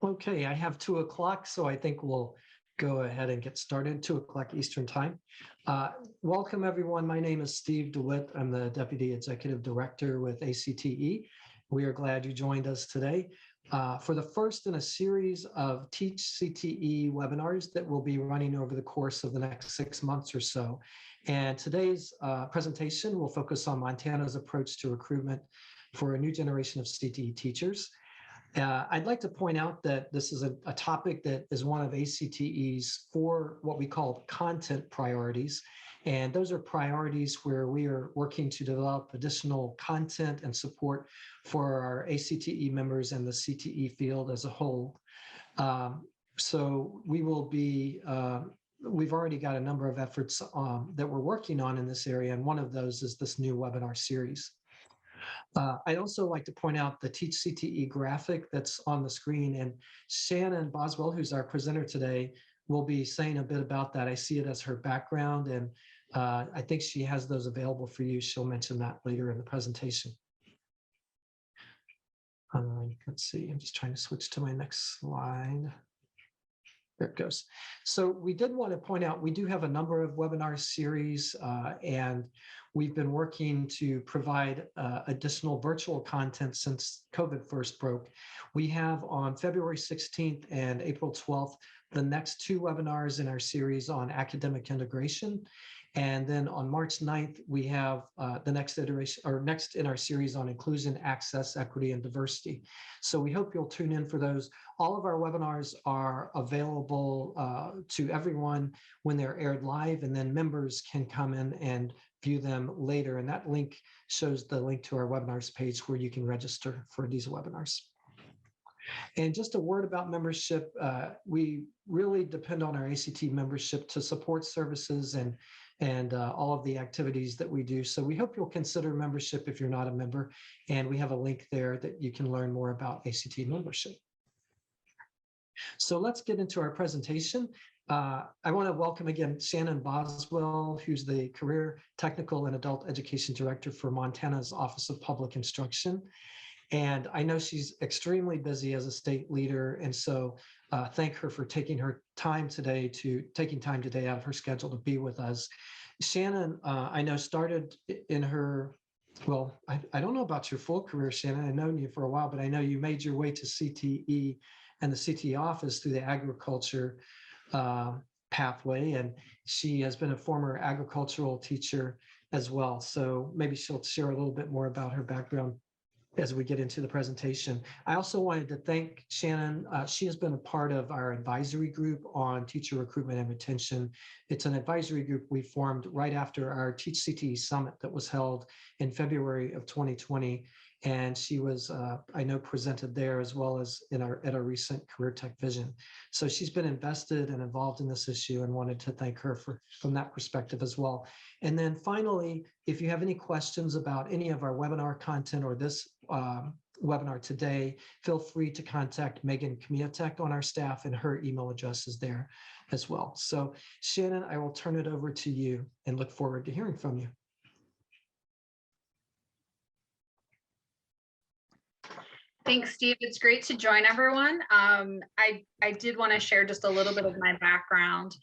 Okay, I have 2 o'clock, so I think we'll go ahead and get started, 2 o'clock Eastern Time. Welcome, everyone. My name is Steve DeWitt. I'm the Deputy Executive Director with ACTE. We are glad you joined us today for the first in a series of Teach CTE webinars that will be running over the course of the next 6 months or so. And today's presentation will focus on Montana's approach to recruitment for a new generation of CTE teachers. I'd like to point out that this is a topic that is one of ACTE's 4 what we call content priorities. And those are priorities where we are working to develop additional content and support for our ACTE members and the CTE field as a whole. So we will be, we've already got a number of efforts that we're working on in this area. And one of those is this new webinar series. I'd also like to point out the Teach CTE graphic that's on the screen, and Shannon Boswell, who's our presenter today, will be saying a bit about that. I see it as her background, and I think she has those available for you. She'll mention that later in the presentation. Let's see, I'm just trying to switch to my next slide. There it goes. So we did want to point out, we do have a number of webinar series, and we've been working to provide additional virtual content since COVID first broke. We have on February 16th and April 12th, the next 2 webinars in our series on academic integration. And then on March 9th, we have the next iteration, or next in our series on inclusion, access, equity, and diversity. So we hope you'll tune in for those. All of our webinars are available to everyone when they're aired live, and then members can come in and view them later. And that link shows the link to our webinars page where you can register for these webinars. And just a word about membership. We really depend on our ACT membership to support services and all of the activities that we do. So we hope you'll consider membership if you're not a member. And we have a link there that you can learn more about ACT membership. So let's get into our presentation. I want to welcome again Shannon Boswell, who's the Career, Technical, and Adult Education Director for Montana's Office of Public Instruction. And I know she's extremely busy as a state leader, and so thank her for taking time today out of her schedule to be with us. Shannon, I know started in her, well, I don't know about your full career, Shannon. I've known you for a while, but I know you made your way to CTE and the CTE office through the agriculture pathway, and she has been a former agricultural teacher as well. So maybe she'll share a little bit more about her background as we get into the presentation. I also wanted to thank Shannon. She has been a part of our advisory group on teacher recruitment and retention. It's an advisory group we formed right after our Teach CTE Summit that was held in February of 2020. And she was, I know, presented there as well as at our recent Career Tech Vision. So she's been invested and involved in this issue, and wanted to thank her from that perspective as well. And then finally, if you have any questions about any of our webinar content or this webinar today, feel free to contact Megan Kmiatek on our staff, and her email address is there as well. So Shannon, I will turn it over to you and look forward to hearing from you. Thanks, Steve. It's great to join everyone. I did want to share just a little bit of my background.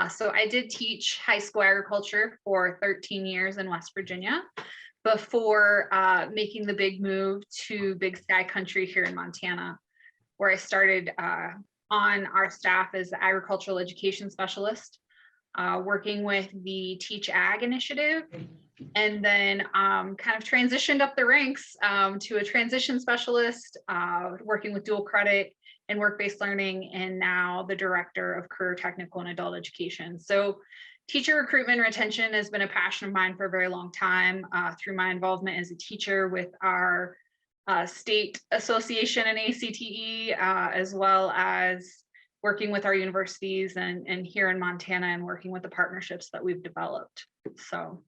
So I did teach high school agriculture for 13 years in West Virginia before making the big move to Big Sky Country here in Montana, where I started on our staff as the agricultural education specialist, working with the Teach Ag initiative, and then kind of transitioned up the ranks to a transition specialist, working with dual credit and work-based learning, and now the director of career, technical, and adult education. So teacher recruitment and retention has been a passion of mine for a very long time, through my involvement as a teacher with our state association and ACTE, as well as working with our universities and here in Montana, and working with the partnerships that we've developed. So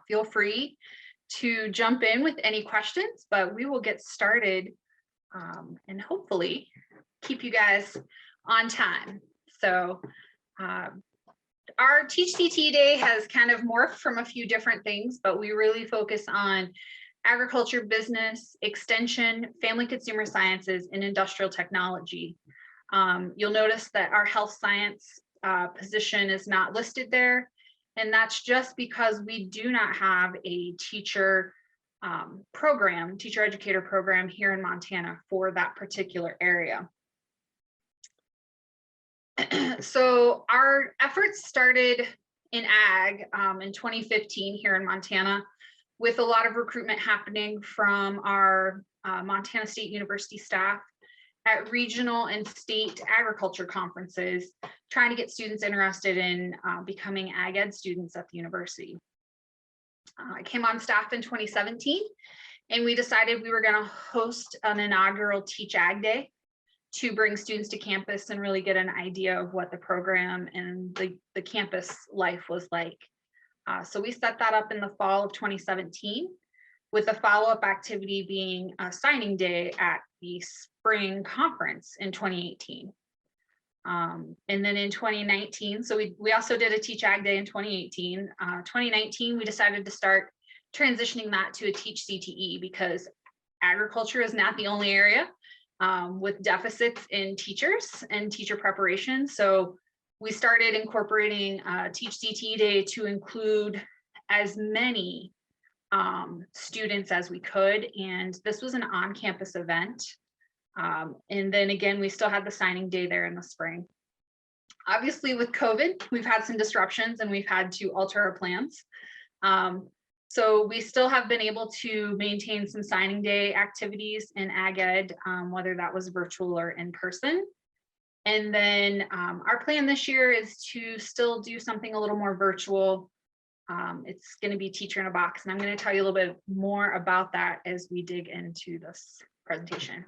feel free to jump in with any questions, but we will get started and hopefully keep you guys on time. So our Teach CTE Day has kind of morphed from a few different things, but we really focus on agriculture, business, extension, family consumer sciences, and industrial technology. You'll notice that our health science position is not listed there, and that's just because we do not have a teacher teacher educator program here in Montana for that particular area. So our efforts started in ag in 2015 here in Montana, with a lot of recruitment happening from our Montana State University staff at regional and state agriculture conferences, trying to get students interested in becoming ag ed students at the university. I came on staff in 2017, and we decided we were going to host an inaugural Teach Ag Day to bring students to campus and really get an idea of what the program and the campus life was like. So we set that up in the fall of 2017, with a follow-up activity being a signing day at the spring conference in 2018. And then in 2019, so we also did a Teach Ag Day in 2018. 2019, we decided to start transitioning that to a Teach CTE, because agriculture is not the only area with deficits in teachers and teacher preparation. So we started incorporating Teach CTE Day to include as many students as we could. And this was an on-campus event. And then again, we still had the signing day there in the spring. Obviously with COVID, we've had some disruptions and we've had to alter our plans. So we still have been able to maintain some signing day activities in ag ed, whether that was virtual or in person. And then our plan this year is to still do something a little more virtual. It's going to be Teacher in a Box, and I'm going to tell you a little bit more about that as we dig into this presentation.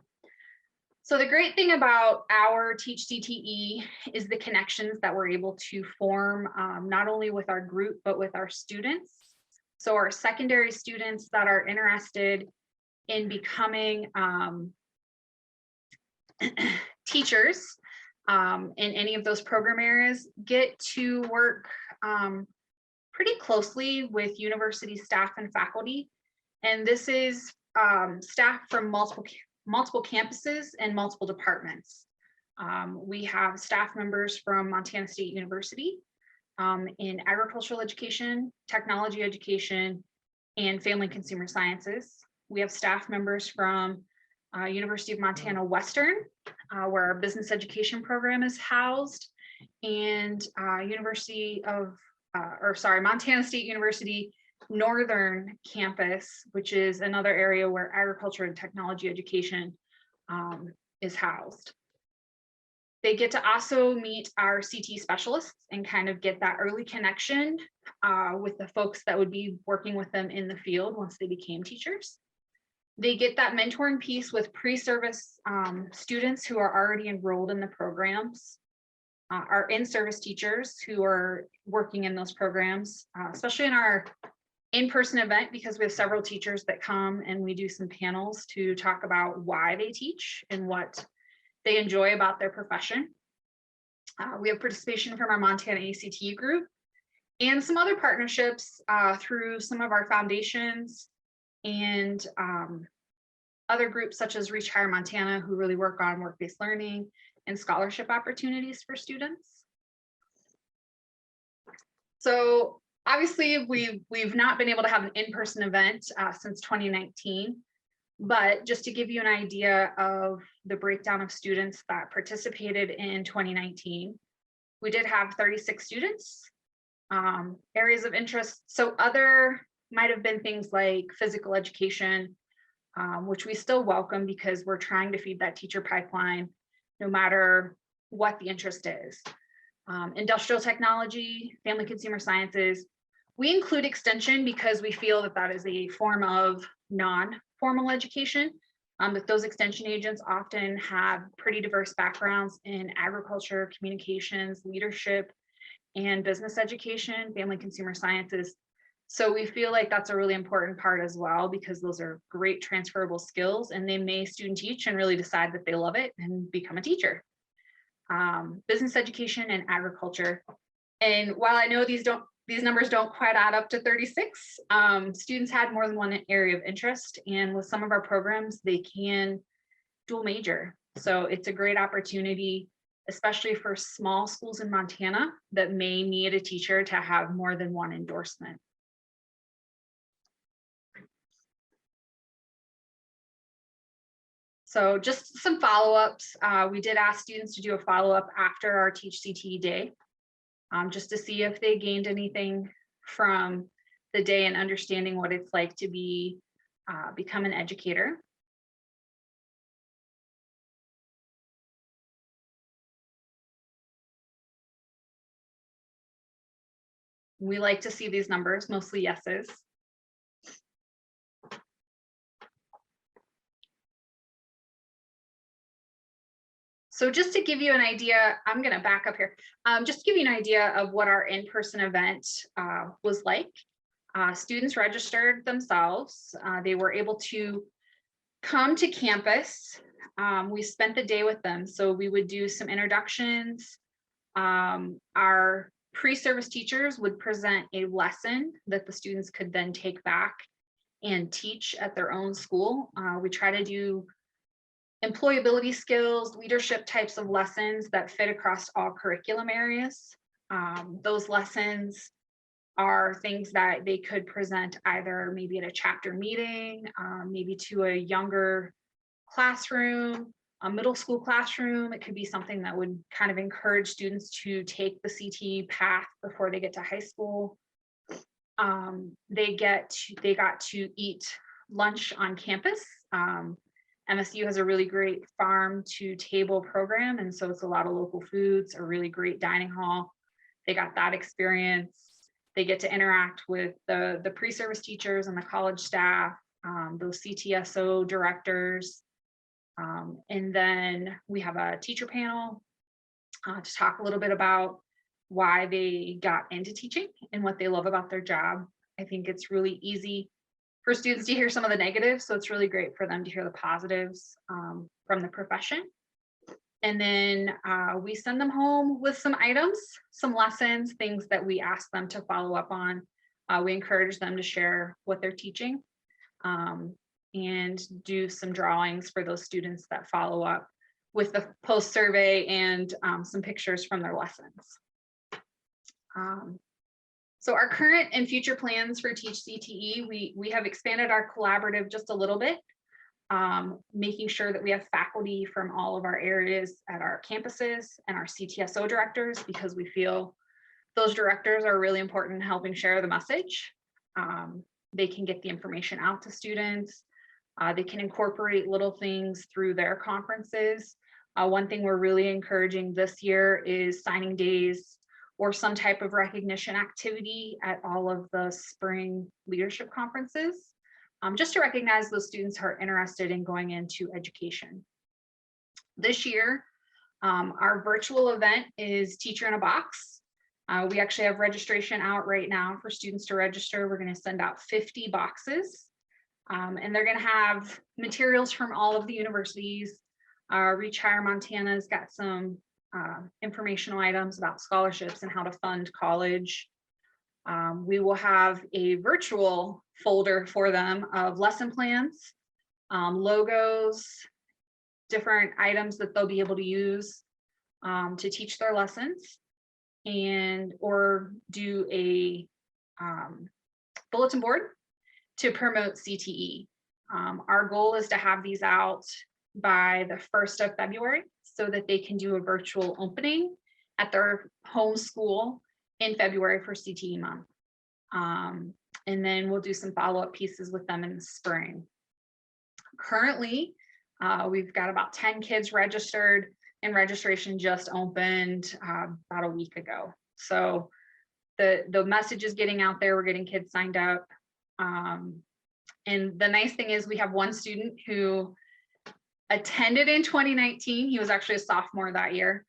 So the great thing about our Teach CTE is the connections that we're able to form, not only with our group, but with our students. So our secondary students that are interested in becoming teachers in any of those program areas get to work pretty closely with university staff and faculty. And this is staff from multiple campuses and multiple departments. We have staff members from Montana State University in agricultural education, technology education, and family consumer sciences. We have staff members from University of Montana Western, where our business education program is housed, and Montana State University Northern Campus, which is another area where agriculture and technology education is housed. They get to also meet our CTE specialists and kind of get that early connection with the folks that would be working with them in the field once they became teachers. They get that mentoring piece with pre-service students who are already enrolled in the programs. Our in-service teachers who are working in those programs, especially in our in-person event, because we have several teachers that come and we do some panels to talk about why they teach and what they enjoy about their profession. We have participation from our Montana ACTE group and some other partnerships through some of our foundations and other groups such as Reach Higher Montana, who really work on work-based learning and scholarship opportunities for students. So obviously we've not been able to have an in-person event since 2019, but just to give you an idea of the breakdown of students that participated in 2019, we did have 36 students. Areas of interest, so other might have been things like physical education, which we still welcome because we're trying to feed that teacher pipeline no matter what the interest is. Industrial technology, family consumer sciences. We include extension because we feel that that is a form of non-formal education. But those extension agents often have pretty diverse backgrounds in agriculture, communications, leadership, and business education, family consumer sciences. So we feel like that's a really important part as well, because those are great transferable skills, and they may student teach and really decide that they love it and become a teacher. Business education and agriculture. And while I know these don't these numbers don't quite add up to 36. Students had more than one area of interest, and with some of our programs, they can dual major. So it's a great opportunity, especially for small schools in Montana that may need a teacher to have more than one endorsement. So just some follow-ups. We did ask students to do a follow-up after our Teach CTE day, just to see if they gained anything from the day and understanding what it's like to become an educator. We like to see these numbers, mostly yeses. So just to give you an idea, I'm going to back up here. Just to give you an idea of what our in-person event was like. Students registered themselves. They were able to come to campus. We spent the day with them. So we would do some introductions. Our pre-service teachers would present a lesson that the students could then take back and teach at their own school. We try to do employability skills, leadership types of lessons that fit across all curriculum areas. Those lessons are things that they could present either maybe at a chapter meeting, maybe to a younger classroom, a middle school classroom. It could be something that would kind of encourage students to take the CTE path before they get to high school. They got to eat lunch on campus. MSU has a really great farm to table program, and so it's a lot of local foods, a really great dining hall. They got that experience. They get to interact with the pre-service teachers and the college staff, those CTSO directors. And then we have a teacher panel to talk a little bit about why they got into teaching and what they love about their job. I think it's really easy for students to hear some of the negatives, so it's really great for them to hear the positives from the profession. And then we send them home with some items, some lessons, things that we ask them to follow up on. We encourage them to share what they're teaching and do some drawings for those students that follow up with the post survey and some pictures from their lessons. So our current and future plans for Teach CTE, we have expanded our collaborative just a little bit, making sure that we have faculty from all of our areas at our campuses and our CTSO directors, because we feel those directors are really important in helping share the message. They can get the information out to students. They can incorporate little things through their conferences. One thing we're really encouraging this year is signing days or some type of recognition activity at all of the spring leadership conferences, just to recognize those students who are interested in going into education. This year, our virtual event is Teacher in a Box. We actually have registration out right now for students to register. We're going to send out 50 boxes, and they're going to have materials from all of the universities. Reach Higher Montana's got some informational items about scholarships and how to fund college. We will have a virtual folder for them of lesson plans, logos, different items that they'll be able to use to teach their lessons, and or do a bulletin board to promote CTE. Our goal is to have these out by the 1st of February so that they can do a virtual opening at their home school in February for CTE month. And then we'll do some follow-up pieces with them in the spring. Currently, we've got about 10 kids registered, and registration just opened about a week ago. So the message is getting out there. We're getting kids signed up. And the nice thing is we have one student who attended in 2019. He was actually a sophomore that year,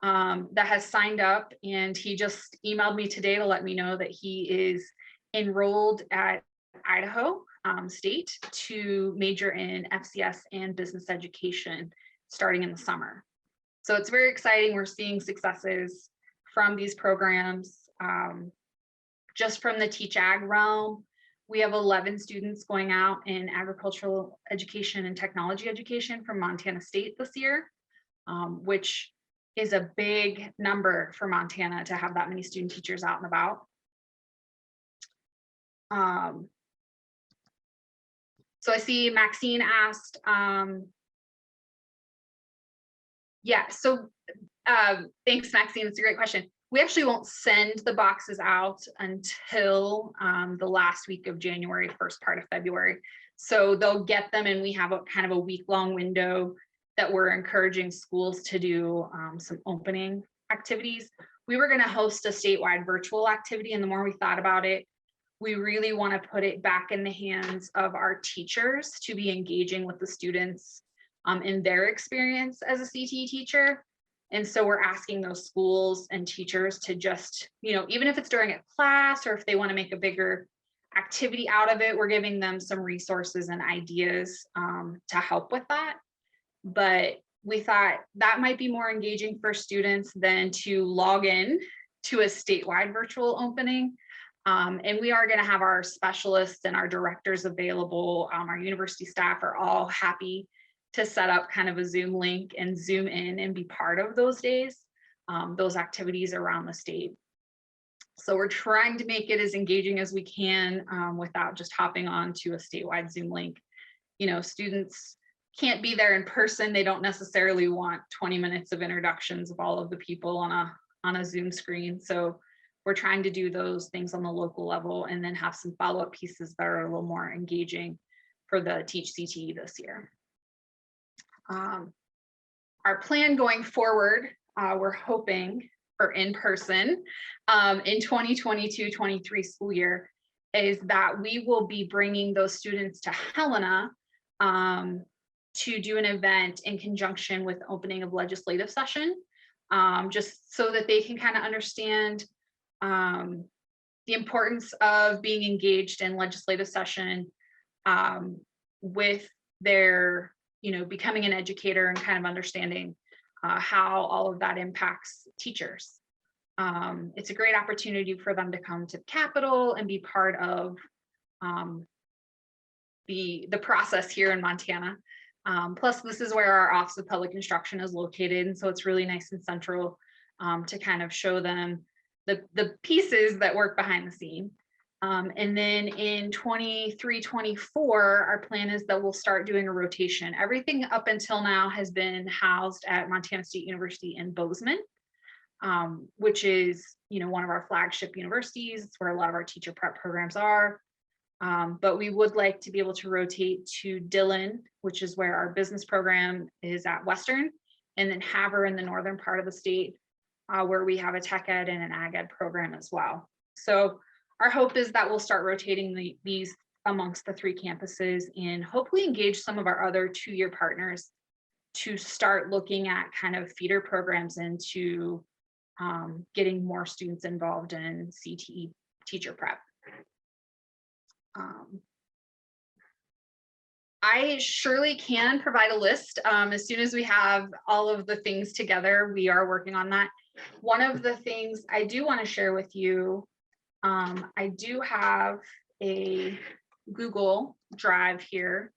that has signed up, and he just emailed me today to let me know that he is enrolled at Idaho State to major in FCS and business education starting in the summer. So it's very exciting. We're seeing successes from these programs. just from the Teach Ag realm, we have 11 students going out in agricultural education and technology education from Montana State this year, which is a big number for Montana to have that many student teachers out and about. So I see Maxine asked, yeah, so thanks, Maxine, it's a great question. We actually won't send the boxes out until the last week of January, first part of February. So they'll get them, and we have a kind of a week-long window that we're encouraging schools to do some opening activities. We were going to host a statewide virtual activity, and the more we thought about it, we really want to put it back in the hands of our teachers to be engaging with the students in their experience as a CTE teacher. And so we're asking those schools and teachers to just, you know, even if it's during a class or if they want to make a bigger activity out of it, we're giving them some resources and ideas to help with that. But we thought that might be more engaging for students than to log in to a statewide virtual opening. And we are going to have our specialists and our directors available. Our university staff are all happy to set up kind of a Zoom link and Zoom in and be part of those days, those activities around the state. So we're trying to make it as engaging as we can without just hopping on to a statewide Zoom link. You know, students can't be there in person. They don't necessarily want 20 minutes of introductions of all of the people on a Zoom screen. So we're trying to do those things on the local level and then have some follow-up pieces that are a little more engaging for the Teach CTE this year. Our plan going forward, we're hoping for in-person in 2022-23 school year, is that we will be bringing those students to Helena to do an event in conjunction with the opening of legislative session, just so that they can kind of understand the importance of being engaged in legislative session with their, you know, becoming an educator and kind of understanding how all of that impacts teachers. It's a great opportunity for them to come to the Capitol and be part of the process here in Montana. Plus, this is where our Office of Public Instruction is located, and so it's really nice and central to kind of show them the pieces that work behind the scene. And then in 23-24, our plan is that we'll start doing a rotation. Everything up until now has been housed at Montana State University in Bozeman, which is, you know, one of our flagship universities. It's where a lot of our teacher prep programs are. But we would like to be able to rotate to Dillon, which is where our business program is at Western, and then Havre in the northern part of the state, where we have a tech ed and an ag ed program as well. So our hope is that we'll start rotating these amongst the three campuses and hopefully engage some of our other two-year partners to start looking at kind of feeder programs into getting more students involved in CTE teacher prep. I surely can provide a list as soon as we have all of the things together. We are working on that. One of the things I do want to share with you, I do have a Google Drive here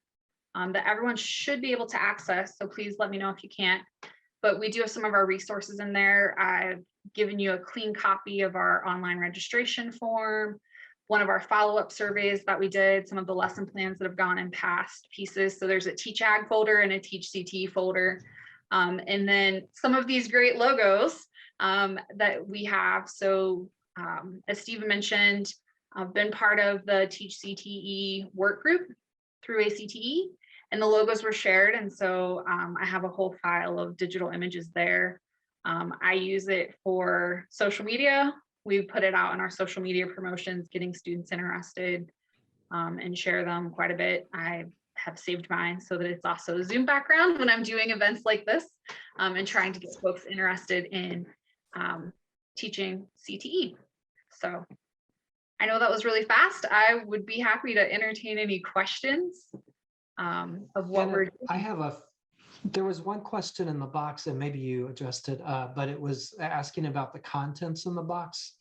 that everyone should be able to access. So please let me know if you can't. But we do have some of our resources in there. I've given you a clean copy of our online registration form, one of our follow-up surveys that we did, some of the lesson plans that have gone in past pieces. So there's a Teach Ag folder and a Teach CTE folder. And then some of these great logos that we have. So as Stephen mentioned, I've been part of the Teach CTE work group through ACTE, and the logos were shared. And so I have a whole file of digital images there. I use it for social media. We put it out in our social media promotions, getting students interested and share them quite a bit. I have saved mine so that it's also a Zoom background when I'm doing events like this and trying to get folks interested in teaching CTE. So I know that was really fast. I would be happy to entertain any questions of what we're doing. There was one question in the box, and maybe you addressed it, but it was asking about the contents in the box.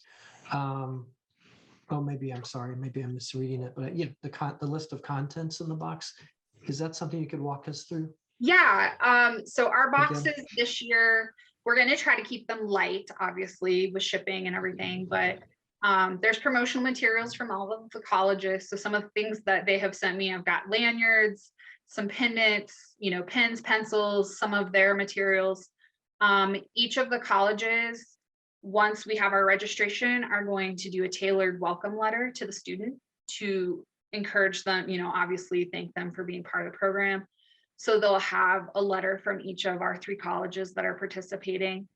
Oh, maybe I'm sorry, maybe I'm misreading it, but yeah, the list of contents in the box, is that something you could walk us through Yeah, so our again? boxes this year, we're going to try to keep them light, obviously, with shipping and everything, but there's promotional materials from all of the colleges. So some of the things that they have sent me, I've got lanyards, some pendants, pens, pencils, some of their materials. Each of the colleges, once we have our registration, are going to do a tailored welcome letter to the student to encourage them, obviously thank them for being part of the program. So they'll have a letter from each of our 3 colleges that are participating.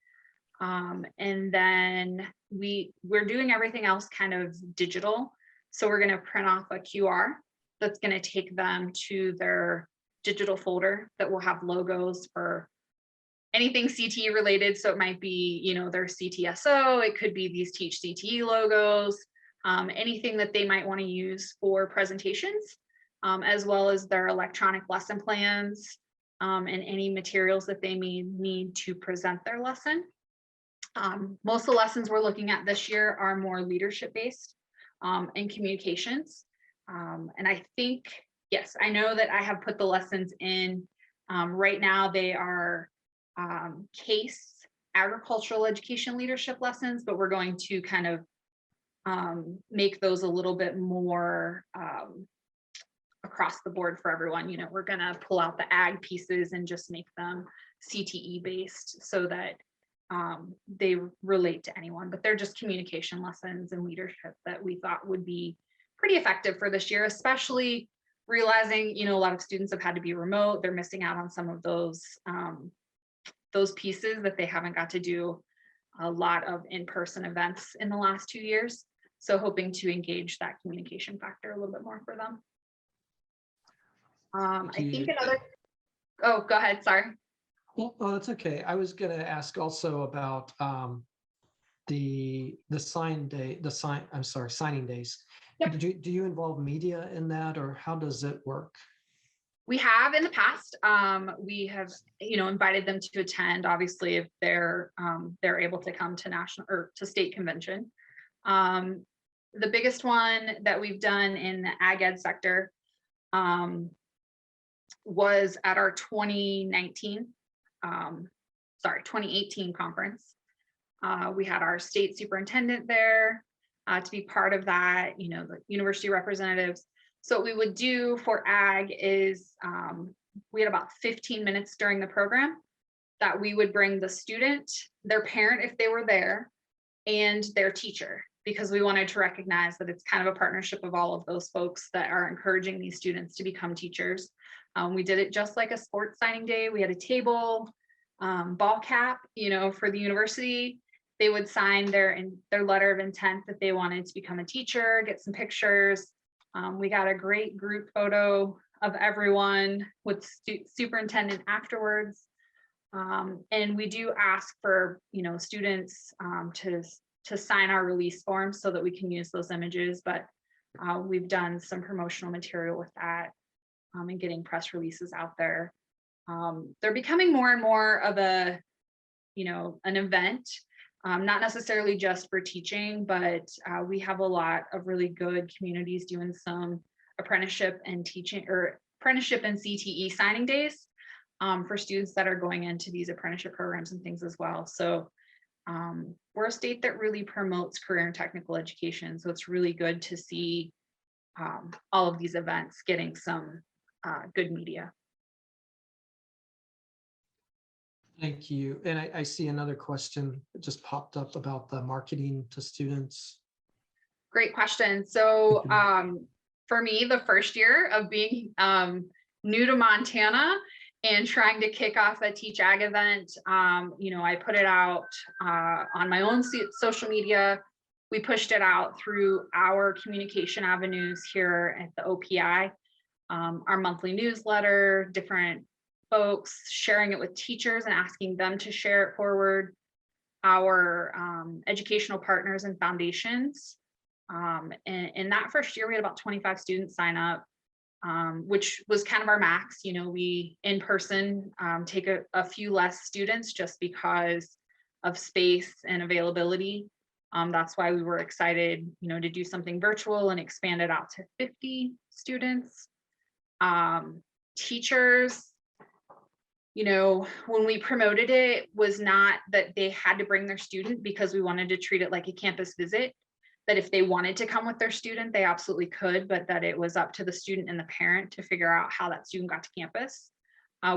And then we're doing everything else kind of digital. So we're going to print off a QR that's going to take them to their digital folder that will have logos for anything CTE related. So it might be, their CTSO, it could be these Teach CTE logos, anything that they might want to use for presentations, as well as their electronic lesson plans, and any materials that they need to present their lesson. Most of the lessons we're looking at this year are more leadership based and communications. And I think, yes, I know that I have put the lessons in. Right now they are case agricultural education leadership lessons, but we're going to kind of make those a little bit more across the board for everyone. We're going to pull out the ag pieces and just make them CTE based so that they relate to anyone, but they're just communication lessons and leadership that we thought would be pretty effective for this year, especially realizing, a lot of students have had to be remote. They're missing out on some of those pieces that they haven't got to do a lot of in-person events in the last 2 years. So hoping to engage that communication factor a little bit more for them. I think oh, go ahead, sorry. Well, that's okay. I was going to ask also about the signing days. Yep. Do you involve media in that, or how does it work? We have in the past. We have, invited them to attend, obviously, if they're able to come to national or to state convention. The biggest one that we've done in the ag ed sector was at our 2018 conference. We had our state superintendent there to be part of that, the university representatives. So what we would do for ag is we had about 15 minutes during the program that we would bring the student, their parent if they were there, and their teacher, because we wanted to recognize that it's kind of a partnership of all of those folks that are encouraging these students to become teachers. We did it just like a sports signing day. We had a table, ball cap, for the university. They would sign their letter of intent that they wanted to become a teacher, get some pictures. We got a great group photo of everyone with superintendent afterwards. And we do ask for, students to sign our release forms so that we can use those images, but we've done some promotional material with that and getting press releases out there. They're becoming more and more of an event, not necessarily just for teaching, but we have a lot of really good communities doing some apprenticeship and CTE signing days for students that are going into these apprenticeship programs and things as well. So we're a state that really promotes career and technical education. So it's really good to see all of these events getting some good media. Thank you. And I see another question that just popped up about the marketing to students. Great question. So for me, the first year of being new to Montana and trying to kick off a Teach Ag event, I put it out on my own social media. We pushed it out through our communication avenues here at the OPI, our monthly newsletter, different folks, sharing it with teachers and asking them to share it forward, our educational partners and foundations. And in that first year, we had about 25 students sign up, which was kind of our max. We in person take a few less students just because of space and availability. That's why we were excited, to do something virtual and expand it out to 50 students. Teachers, when we promoted it, was not that they had to bring their student, because we wanted to treat it like a campus visit, that if they wanted to come with their student, they absolutely could, but that it was up to the student and the parent to figure out how that student got to campus.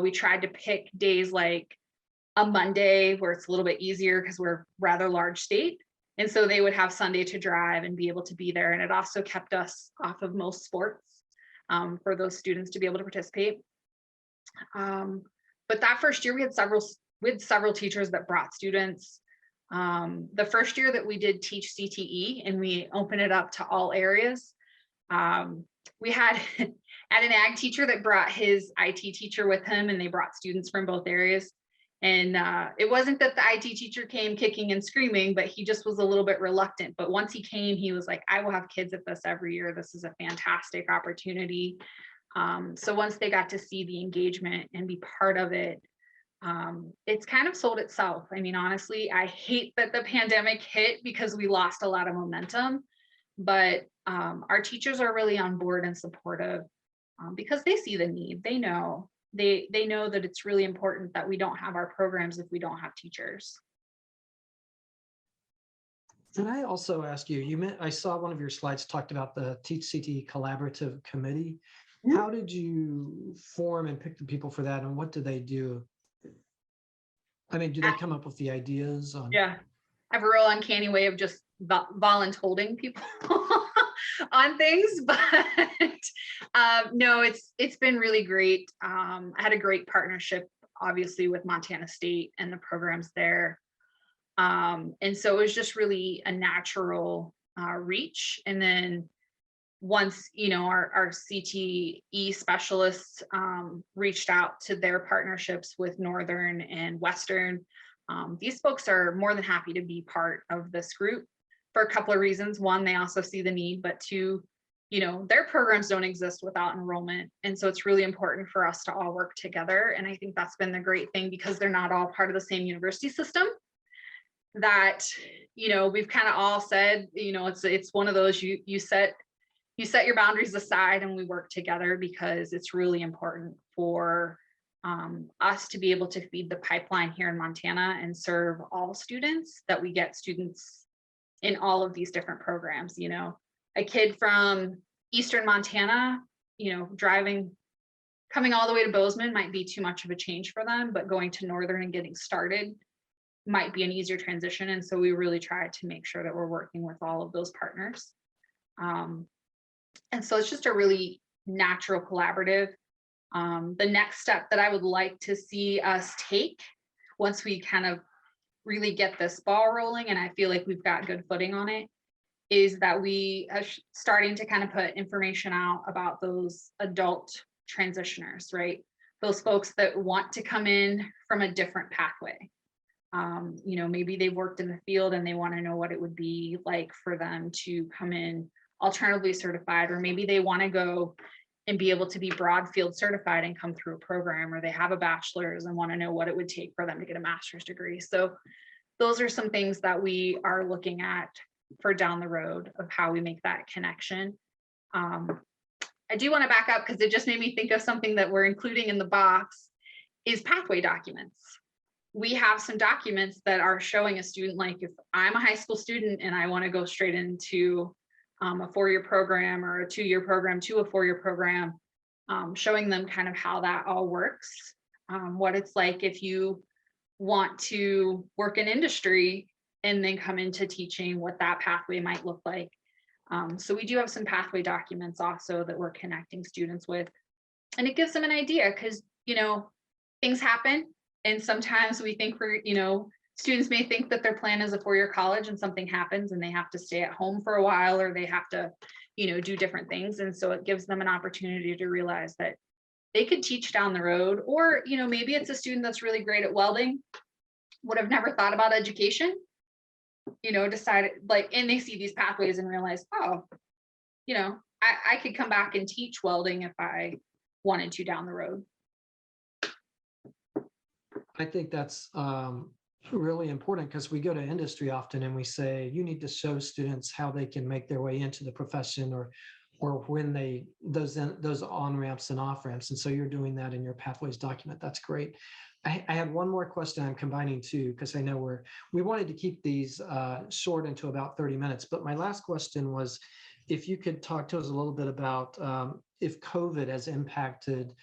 We tried to pick days like a Monday where it's a little bit easier because we're a rather large state. And so they would have Sunday to drive and be able to be there. And it also kept us off of most sports for those students to be able to participate. But that first year we had several teachers that brought students. The first year that we did teach CTE and we opened it up to all areas, we had an ag teacher that brought his IT teacher with him, and they brought students from both areas. And it wasn't that the IT teacher came kicking and screaming, but he just was a little bit reluctant. But once he came, he was like, I will have kids at this every year. This is a fantastic opportunity. So once they got to see the engagement and be part of it, it's kind of sold itself. I mean, honestly, I hate that the pandemic hit because we lost a lot of momentum, but our teachers are really on board and supportive because they see the need. They know that it's really important that we don't have our programs if we don't have teachers. Can I also ask you, I saw one of your slides talked about the Teach CTE Collaborative Committee. Mm-hmm. How did you form and pick the people for that, and what do they do? I mean, do they come up with the ideas on? Yeah, I have a real uncanny way of just voluntolding people on things, but no, it's been really great. I had a great partnership, obviously, with Montana State and the programs there. And so it was just really a natural reach. And then once, our CTE specialists reached out to their partnerships with Northern and Western, these folks are more than happy to be part of this group for a couple of reasons. One, they also see the need, but two, their programs don't exist without enrollment. And so it's really important for us to all work together. And I think that's been the great thing, because they're not all part of the same university system, that, we've kind of all said, it's one of those, you set your boundaries aside and we work together, because it's really important for us to be able to feed the pipeline here in Montana and serve all students, that we get students in all of these different programs. A kid from Eastern Montana, coming all the way to Bozeman might be too much of a change for them, but going to Northern and getting started might be an easier transition. And so we really try to make sure that we're working with all of those partners. And so it's just a really natural collaborative. The next step that I would like to see us take, once we kind of really get this ball rolling, and I feel like we've got good footing on it, is that we are starting to kind of put information out about those adult transitioners, right? Those folks that want to come in from a different pathway. Maybe they've worked in the field and they want to know what it would be like for them to come in alternatively certified, or maybe they want to go and be able to be broad field certified and come through a program, or they have a bachelor's and want to know what it would take for them to get a master's degree. So those are some things that we are looking at for down the road of how we make that connection. I do want to back up, because it just made me think of something that we're including in the box is pathway documents. We have some documents that are showing a student, like if I'm a high school student and I want to go straight into a 4-year program or a 2-year program to a 4-year program, showing them kind of how that all works, what it's like if you want to work in industry and then come into teaching, what that pathway might look like. So we do have some pathway documents also that we're connecting students with, and it gives them an idea, because things happen, and sometimes we think students may think that their plan is a 4-year college and something happens and they have to stay at home for a while, or they have to, do different things. And so it gives them an opportunity to realize that they could teach down the road, or, maybe it's a student that's really great at welding, would have never thought about education, decided and they see these pathways and realize, oh, I could come back and teach welding if I wanted to down the road. I think that's really important because we go to industry often and we say you need to show students how they can make their way into the profession, or when they those on ramps and off ramps. And so you're doing that in your pathways document. That's great. I had one more question. I'm combining two because I know we wanted to keep these short into about 30 minutes. But my last question was, if you could talk to us a little bit about if COVID has impacted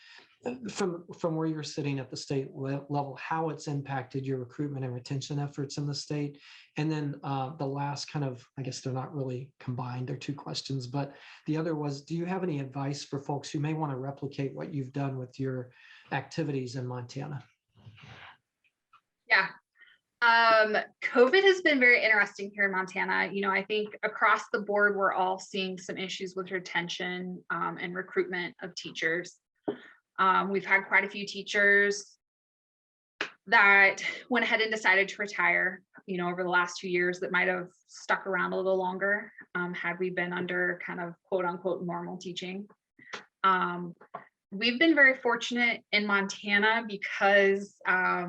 from where you're sitting at the state level, how it's impacted your recruitment and retention efforts in the state. And then the last kind of, I guess they're not really combined, they're two questions, but the other was, do you have any advice for folks who may want to replicate what you've done with your activities in Montana? Yeah. COVID has been very interesting here in Montana. You know, I think across the board, we're all seeing some issues with retention and recruitment of teachers. We've had quite a few teachers that went ahead and decided to retire, you know, over the last 2 years that might have stuck around a little longer had we been under kind of quote unquote normal teaching. We've been very fortunate in Montana because I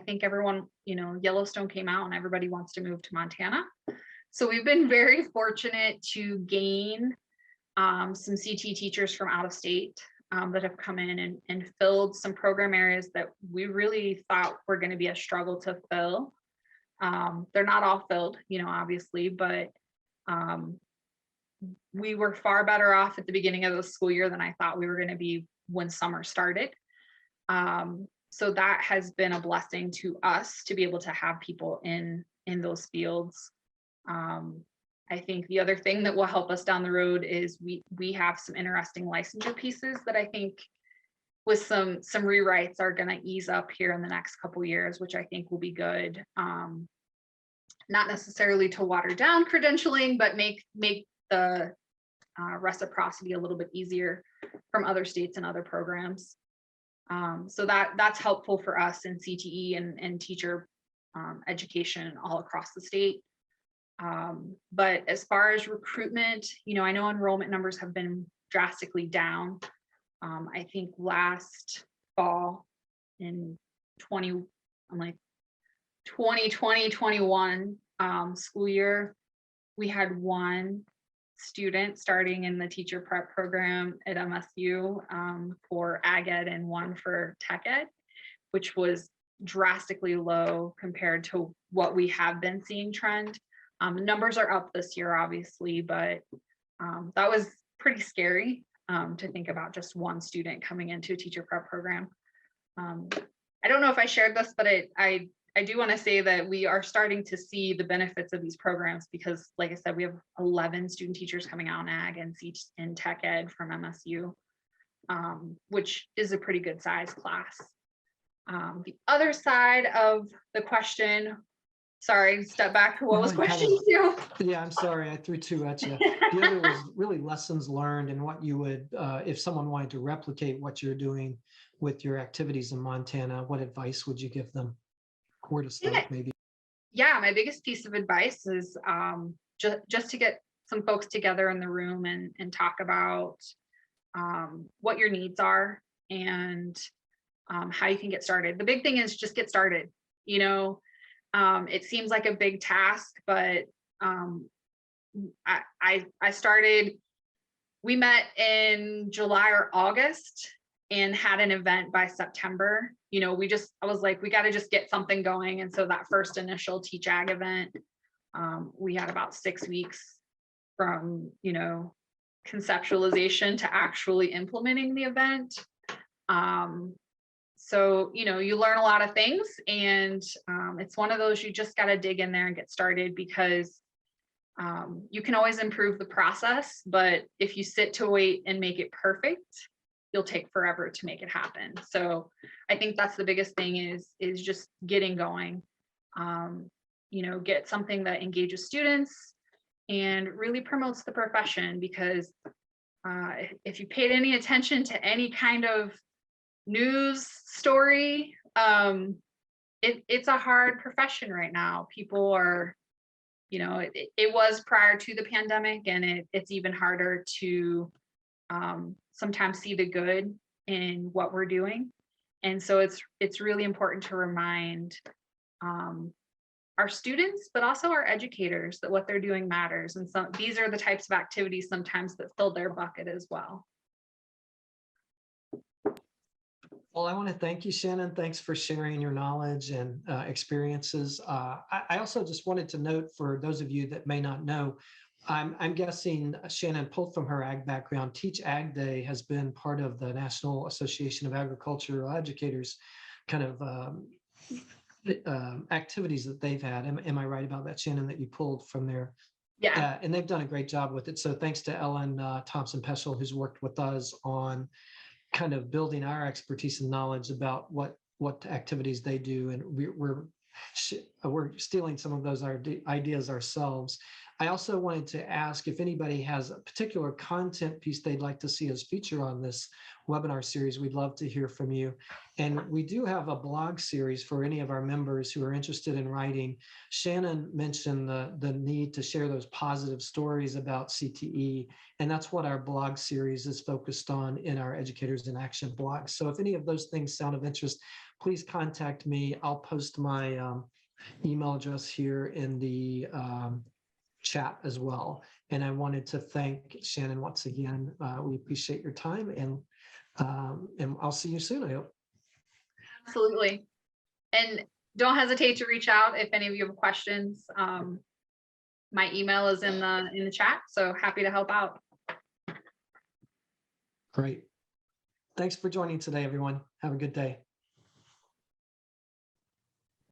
think everyone, you know, Yellowstone came out and everybody wants to move to Montana. So we've been very fortunate to gain some CTE teachers from out of state that have come in and filled some program areas that we really thought were going to be a struggle to fill. They're not all filled, you know, obviously, but we were far better off at the beginning of the school year than I thought we were going to be when summer started. So that has been a blessing to us to be able to have people in those fields. I think the other thing that will help us down the road is we have some interesting licensure pieces that I think with some rewrites are going to ease up here in the next couple of years, which I think will be good. Not necessarily to water down credentialing, but make the reciprocity a little bit easier from other states and other programs. So that's helpful for us in CTE and teacher education all across the state. But as far as recruitment, you know, I know enrollment numbers have been drastically down. I think last fall in 2020-21 school year, we had one student starting in the teacher prep program at MSU for Ag Ed and one for Tech Ed, which was drastically low compared to what we have been seeing trend. Numbers are up this year, obviously, but that was pretty scary to think about just one student coming into a teacher prep program. I don't know if I shared this, but I do want to say that we are starting to see the benefits of these programs because, like I said, we have 11 student teachers coming out in Ag and Tech Ed from MSU, which is a pretty good size class. The other side of the question, sorry, step back to what was question two? Yeah, I'm sorry, I threw two at you. The other was really lessons learned and what you would, if someone wanted to replicate what you're doing with your activities in Montana, what advice would you give them? Where to start, maybe? Yeah, my biggest piece of advice is just to get some folks together in the room and talk about what your needs are and how you can get started. The big thing is just get started. You know, it seems like a big task, but I started, we met in July or August and had an event by September. You know, I was like, we got to just get something going. And so that first initial Teach Ag event, we had about 6 weeks from, you know, conceptualization to actually implementing the event. So, you know, you learn a lot of things and it's one of those, you just got to dig in there and get started because you can always improve the process, but if you sit to wait and make it perfect, you'll take forever to make it happen. So I think that's the biggest thing is just getting going. You know, get something that engages students and really promotes the profession because if you paid any attention to any kind of news story, it's a hard profession right now. People are, you know, it was prior to the pandemic and it's even harder to sometimes see the good in what we're doing. And so it's really important to remind our students, but also our educators, that what they're doing matters. And so these are the types of activities sometimes that fill their bucket as well. Well, I want to thank you, Shannon. Thanks for sharing your knowledge and experiences. I also just wanted to note, for those of you that may not know, I'm guessing Shannon pulled from her ag background. Teach Ag Day has been part of the National Association of Agricultural Educators kind of activities that they've had. Am I right about that, Shannon, that you pulled from there? Yeah. And they've done a great job with it. So thanks to Ellen Thompson-Peschel, who's worked with us on kind of building our expertise and knowledge about what activities they do. And we're stealing some of those ideas ourselves. I also wanted to ask if anybody has a particular content piece they'd like to see us feature on this webinar series. We'd love to hear from you. And we do have a blog series for any of our members who are interested in writing. Shannon mentioned the need to share those positive stories about CTE, and that's what our blog series is focused on in our Educators in Action blog. So if any of those things sound of interest, please contact me. I'll post my email address here in the chat as well. And I wanted to thank Shannon once again. We appreciate your time, and I'll see you soon, I hope. Absolutely. And don't hesitate to reach out if any of you have questions. My email is in the chat, so happy to help out. Great. Thanks for joining today, everyone. Have a good day.